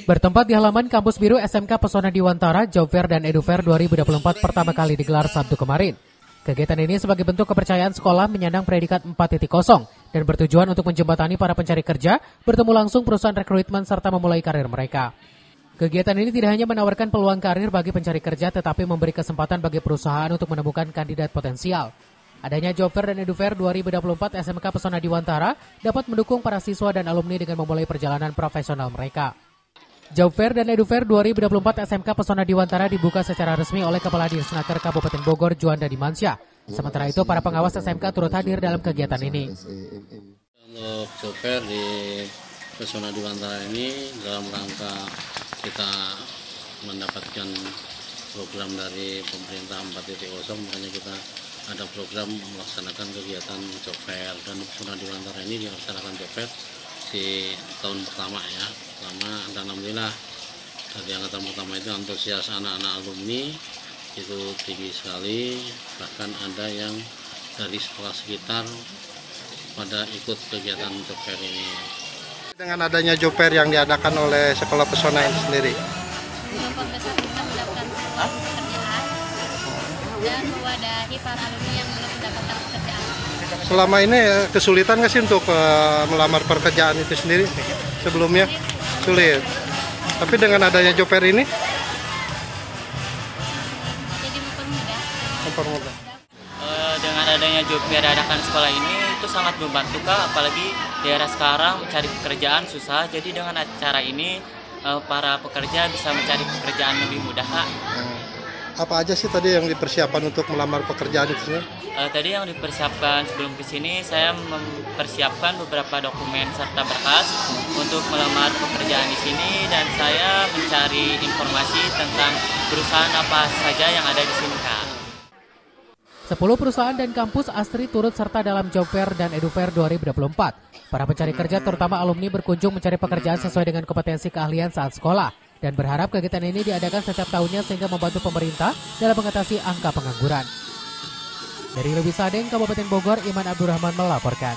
Bertempat di halaman Kampus Biru SMK Pesona Diwantara, Job Fair dan Edu Fair 2024 pertama kali digelar Sabtu kemarin. Kegiatan ini sebagai bentuk kepercayaan sekolah menyandang predikat 4.0 dan bertujuan untuk menjembatani para pencari kerja, bertemu langsung perusahaan rekrutmen serta memulai karir mereka. Kegiatan ini tidak hanya menawarkan peluang karir bagi pencari kerja, tetapi memberi kesempatan bagi perusahaan untuk menemukan kandidat potensial. Adanya Job Fair dan Edu Fair 2024 SMK Pesona Diwantara dapat mendukung para siswa dan alumni dengan memulai perjalanan profesional mereka. Job Fair dan Edu Fair 2024 SMK Pesona Diwantara dibuka secara resmi oleh Kepala Disnaker Kabupaten Bogor Juanda Dimansyah. Sementara itu, para pengawas SMK turut hadir dalam kegiatan ini. Untuk Job Fair di Pesona Diwantara ini dalam rangka kita mendapatkan program dari pemerintah 4.0, makanya kita ada program melaksanakan kegiatan Job Fair, dan Pesona Diwantara ini dilaksanakan Job Fair di tahun pertama ya. Dan alhamdulillah dari angkatan pertama itu antusias anak-anak alumni itu tinggi sekali, bahkan ada yang dari sekolah sekitar pada ikut kegiatan Job Fair ini. Dengan adanya Job Fair yang diadakan oleh Sekolah Pesona ini sendiri, kelompok besar kita mendapatkan pekerjaan dan mewadahi para alumni yang belum mendapatkan pekerjaan. selama ini kesulitan nggak sih untuk melamar pekerjaan itu sendiri sebelumnya? Sulit. Tapi dengan adanya Job Fair ini Jadi mempermudah. Dengan adanya Job Fair diadakan sekolah ini itu sangat membantu Kak, apalagi daerah sekarang mencari pekerjaan susah. Jadi dengan acara ini para pekerja bisa mencari pekerjaan lebih mudah Kak. Apa aja sih tadi yang dipersiapkan untuk melamar pekerjaan itu? Tadi yang dipersiapkan sebelum kesini, saya mempersiapkan beberapa dokumen serta berkas untuk melamar pekerjaan di sini, dan saya mencari informasi tentang perusahaan apa saja yang ada di sini Kak. 10 perusahaan dan kampus ASTRI turut serta dalam Job Fair dan Edu Fair 2024. Para pencari kerja terutama alumni berkunjung mencari pekerjaan sesuai dengan kompetensi keahlian saat sekolah dan berharap kegiatan ini diadakan setiap tahunnya sehingga membantu pemerintah dalam mengatasi angka pengangguran. Dari Lebih Sadeng, Kabupaten Bogor, Iman Abdurrahman melaporkan.